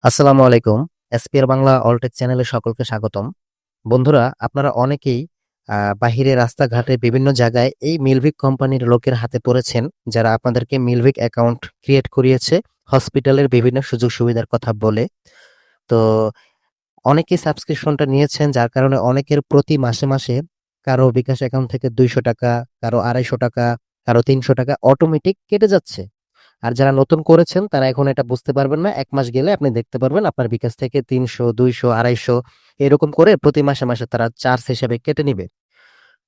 আসসালামু আলাইকুম। এসপিআর বাংলা অলটেক চ্যানেলে সকলকে স্বাগতম। বন্ধুরা, আপনারা অনেকেই বাহিরে রাস্তাঘাটে বিভিন্ন জায়গায় এই মিলভিক কোম্পানির লোকের হাতে পড়েছেন, যারা আপনাদেরকে মিলভিক অ্যাকাউন্ট ক্রিয়েট করিয়েছে হসপিটালের বিভিন্ন সুযোগ সুবিধার কথা বলে। তো অনেকেই সাবস্ক্রিপশনটা নিয়েছেন, যার কারণে অনেকের প্রতি মাসে, মাসে কারো বিকাশ অ্যাকাউন্ট থেকে ৳২০০, কারো ৳২৫০, কারো ৳৩০০ অটোমেটিক কেটে যাচ্ছে। আর যারা নতুন করেছেন তারা এখন এটা বুঝতে পারবেন না। ১ মাস গেলে আপনি দেখতে পারবেন আপনার বিকাশ থেকে ৩০০, ২০০, ২৫০ এরকম করে প্রতি মাসে, মাসে তারা চার্জ হিসাবে কেটে নিবে।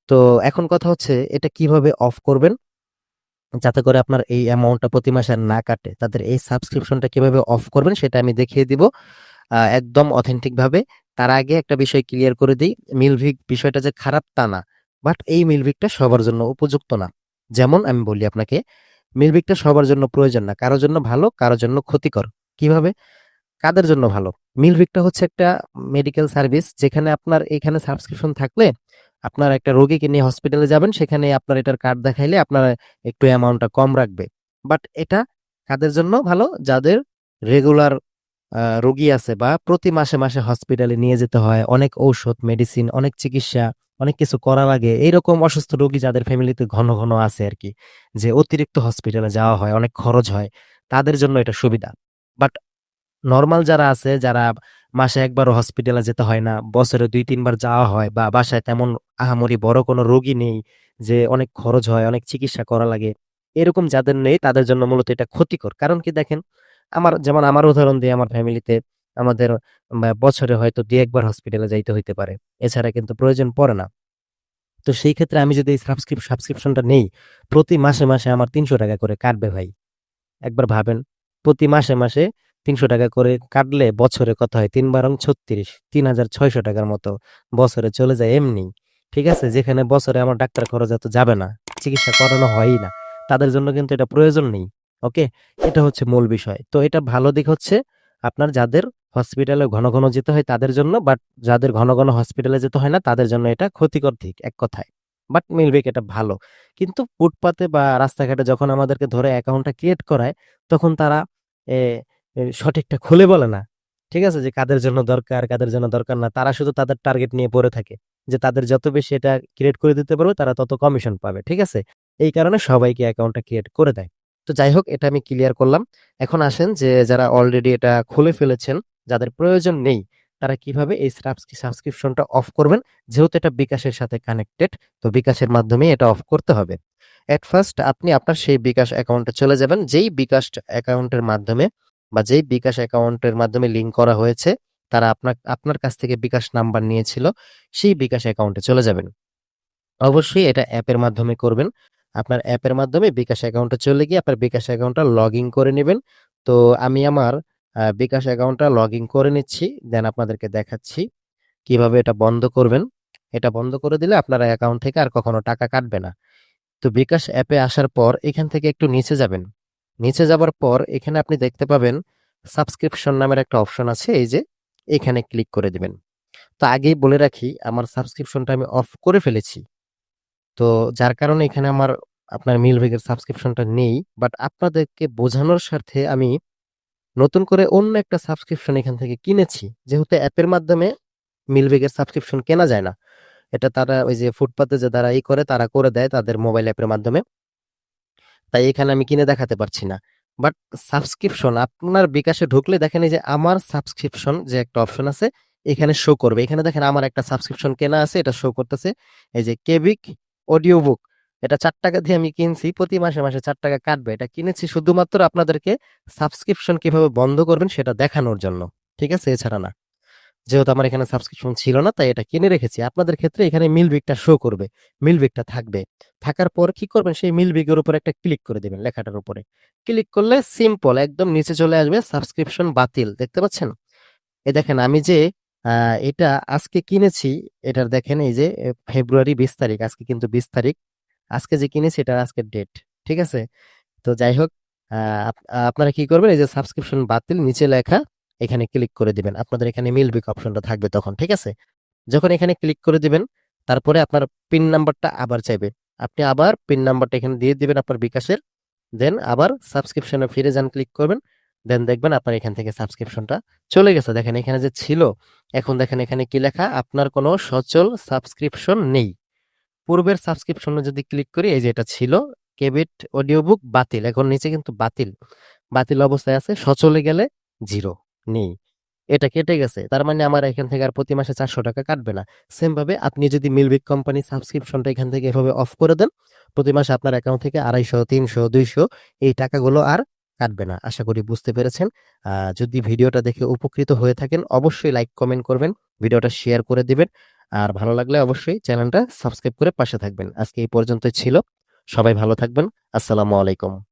তো এখন কথা হচ্ছে এটা কিভাবে অফ করবেন? যাতে করে আপনার এই অ্যামাউন্টটা প্রতি মাসে আর না কাটে। তাদের এই সাবস্ক্রিপশনটা কিভাবে অফ করবেন সেটা আমি দেখিয়ে দিব একদম অথেন্টিক ভাবে। তার আগে একটা বিষয় ক্লিয়ার করে দেই। মিলভিক বিষয়টা যে খারাপ তা না। বাট এই মিলভিকটা সবার জন্য উপযুক্ত না। যেমন আমি বলি আপনাকে, মিলভিকটা সবার জন্য প্রয়োজন না। কারো জন্য ভালো, কারো জন্য ক্ষতিকর। কিভাবে? কাদের জন্য ভালো? মিলভিকটা হচ্ছে একটা মেডিকেল সার্ভিস, যেখানে আপনার এখানে সাবস্ক্রিপশন থাকলে আপনার একটা রোগীকে নিয়ে হসপিটালে যাবেন, সেখানে আপনার এটার কার্ড দেখাইলে আপনার একটু অ্যামাউন্টটা কম রাখবে। বাট এটা কাদের জন্য ভালো? যাদের রেগুলার রোগী আছে বা প্রতি মাসে, মাসে হসপিটালে নিয়ে যেতে হয়। অনেক ঔষধ, মেডিসিন, অনেক চিকিৎসা, অনেক কিছু করা লাগে। এইরকম অসুস্থ রোগী যাদের ফ্যামিলিতে ঘন, ঘন আছে আরকি। যে অতিরিক্ত হসপিটালে যাওয়া হয়, অনেক খরচ হয়। তাদের জন্য এটা সুবিধা। বাট নরমাল যারা আছে, যারা মাসে একবারও হসপিটালে যেতে হয় না, বছরে ২-৩ বার যাওয়া হয় বা বাসায় তেমন আহামরি বড় কোনো রোগী নেই, যে অনেক খরচ হয়, অনেক চিকিৎসা করা লাগে। এরকম যাদের নেই তাদের জন্য মূলত এটা ক্ষতিকর। কারণ কি দেখেন, যেমন আমার উদাহরণ দিই, আমার ফ্যামিলিতে আমাদের বছরে হয়তো ২-১ বার হসপিটালে যাইতে হইতে পারে। এছাড়া কিন্তু প্রয়োজন পড়ে না। তো সেই ক্ষেত্রে আমি যদি এই সাবস্ক্রিপশনটা নেই, প্রতি মাসে, মাসে আমার ৳৩০০ করে কাটবে ভাই। একবার ভাবেন, প্রতি মাসে, মাসে ৳৩০০ করে কাটলে বছরে কত হয়? ৩ বারং ৩৬, ৳৩,৬০০ মতো বছরে চলে যায় এমনি। ঠিক আছে? যেখানে বছরে আমার ডাক্তার খরচ এত যাবে না। চিকিৎসা করানো হয়ই না। তাদের জন্য কিন্তু এটা প্রয়োজন নেই। ওকে? এটা হচ্ছে মূল বিষয়। তো এটা ভালো দিক হচ্ছে আপনার যাদের হসপিটালে ঘন, ঘন যেতে হয় তাদের জন্য, বাট যাদের ঘন, ঘন হসপিটালে যেতে হয় না তাদের জন্য এটা ক্ষতিকর দিক এক কথায়। বাট মিলবেক এটা ভালো। কিন্তু ফুটপাতে বা রাস্তাঘাটে যখন আমাদেরকে ধরে অ্যাকাউন্টটা ক্রিয়েট করায়, তখন তারা এ এ সঠিকটা খুলে বলে না। ঠিক আছে? যে কাদের জন্য দরকার, কাদের জন্য দরকার না। তারা শুধু তাদের টার্গেট নিয়ে পড়ে থাকে। যে তাদের যত বেশি এটা ক্রিয়েট করে দিতে পারবে তারা তত কমিশন পাবে। ঠিক আছে? এই কারণে সবাইকে অ্যাকাউন্টটা ক্রিয়েট করে দেয়। তো যাই হোক, এটা আমি ক্লিয়ার করলাম। এখন আসেন যে যারা অলরেডি এটা খুলে ফেলেছেন, যাদের প্রয়োজন নেই, তারা কিভাবে এই সাবস্ক্রিপশনটা অফ করবেন? যেহেতু এটা বিকাশের সাথে কানেক্টেড, তো বিকাশের মাধ্যমেই এটা অফ করতে হবে। এট ফার্স্ট আপনি আপনার সেই বিকাশ অ্যাকাউন্টে চলে যাবেন, যেই বিকাশ অ্যাকাউন্টের মাধ্যমে বা যেই বিকাশ অ্যাকাউন্টের মাধ্যমে লিঙ্ক করা হয়েছে, তারা আপনার কাছ থেকে বিকাশ নাম্বার নিয়েছিল, সেই বিকাশ অ্যাকাউন্টে চলে যাবেন। অবশ্যই এটা অ্যাপের মাধ্যমে করবেন। আপনার অ্যাপের মাধ্যমে বিকাশ অ্যাকাউন্টে চলে গিয়ে আপনার বিকাশ অ্যাকাউন্টটা লগইন করে নিবেন। তো আমি আমার বিকাশ অ্যাকাউন্টটা লগইন করে নিচ্ছি। দেন আপনাদেরকে দেখাচ্ছি কিভাবে এটা বন্ধ করবেন। এটা বন্ধ করে দিলে আপনার অ্যাকাউন্ট থেকে আর কখনো টাকা কাটবে না। তো বিকাশ অ্যাপে আসার পর এখান থেকে একটু নিচে যাবেন। নিচে যাবার পর এখানে আপনি দেখতে পাবেন সাবস্ক্রিপশন নামের একটা অপশন আছে, এই যে এখানে ক্লিক করে দিবেন। তো আগেই বলে রাখি, আমার সাবস্ক্রিপশনটা আমি অফ করে ফেলেছি। তো যার কারণে এখানে আমার আপনার মিলভিগের সাবস্ক্রিপশনটা নেই। বাট আপনাদেরকে বোঝানোর স্বার্থে আমি নতুন করে অন্য একটা সাবস্ক্রিপশন এখান থেকে কিনেছি। যেহেতু অ্যাপের মাধ্যমে মিলভিগের সাবস্ক্রিপশন কেনা যায় না। এটা তারা ওই যে ফুটপাতে যে তারা করে তারা করে দেয় তাদের মোবাইল অ্যাপের মাধ্যমে। তাই এখানে আমি কিনে দেখাতে পারছি না। বাট সাবস্ক্রিপশন আপনার বিকাশে ঢুকলে দেখেন, এই যে আমার সাবস্ক্রিপশন যে একটা অপশন আছে, এখানে শো করবে। এখানে দেখেন আমার একটা সাবস্ক্রিপশন কেনা আছে, এটা শো করতেছে। এই যে কেবিক অডিও বুক, এটা ৳৪ দিয়ে আমি কিনছি। প্রতি মাসে, মাসে ৳৪ কাটবে। এটা কিনেছি শুধুমাত্র আপনাদেরকে সাবস্ক্রিপশন কিভাবে বন্ধ করবেন সেটা দেখানোর জন্য। ঠিক আছে? এছাড়া না। যেহেতু আমার এখানে সাবস্ক্রিপশন ছিল না তাই এটা কিনে রেখেছি। আপনাদের ক্ষেত্রে এখানে মিলভিকটা শো করবে। মিলভিকটা থাকবে। থাকার পর কি করবেন? সেই মিলভিকের উপর একটা ক্লিক করে দিবেন লেখাটার উপরে। ক্লিক করলে সিম্পল একদম নিচে চলে আসবে সাবস্ক্রিপশন বাতিল। দেখতে পাচ্ছেন? এই দেখেন আমি যে আ এটা আজকে কিনেছি, এটার দেখেন এই যে ফেব্রুয়ারি ২০ তারিখ। আজকে কিন্তু ২০ তারিখ। আজকে যে কিনেছি এটার আজকের ডেট। ঠিক আছে? তো যাই হোক, আ আপ আপনারা কি করবেন? এই যে সাবস্ক্রিপশন বাতিল নিচে লেখা, এখানে ক্লিক করে দিবেন। আপনাদের এখানে মিলবিক অপশনটা থাকবে তখন। ঠিক আছে? যখন এখানে ক্লিক করে দিবেন, তারপরে আপনার পিন নাম্বারটা আবার চাইবে। আপনি আবার পিন নাম্বারটা এখানে দিয়ে দিবেন আপনার বিকাশের। দেন আবার সাবস্ক্রিপশনে ফিরে যান, ক্লিক করবেন। দেন দেখবেন আপনার এখান থেকে সাবস্ক্রিপশনটা চলে গেছে। দেখেন এখানে যে ছিল, এখন দেখেন এখানে কি লেখা, আপনার কোনো সচল সাবস্ক্রিপশন নেই। পূর্বের সাবস্ক্রিপশনে যদি ক্লিক করি, এই যে এটা ছিল কেবিট অডিও বুক বাতিল, এখন নিচে কিন্তু বাতিল বাতিল অবস্থায় আছে, সচলে গেলে জিরো, নেই। এটা কেটে গেছে, তার মানে আমার এখান থেকে আর প্রতি মাসে 400 টাকা কাটবে না। সেম ভাবে আপনি যদি মিলভিক কোম্পানি সাবস্ক্রিপশনটা এখান থেকে এভাবে অফ করে দেন, প্রতি মাসে আপনার অ্যাকাউন্ট থেকে 250, 300, 200 এই টাকাগুলো আর কাটবে না। আশা করি বুঝতে পেরেছেন। যদি ভিডিওটা দেখে উপকৃত হয়ে থাকেন, অবশ্যই লাইক কমেন্ট করবেন, ভিডিওটা শেয়ার করে দিবেন। আর ভালো লাগলে অবশ্যই চ্যানেলটা সাবস্ক্রাইব করে পাশে থাকবেন। আজকে এই পর্যন্তই ছিল। সবাই ভালো থাকবেন। আসসালামু আলাইকুম।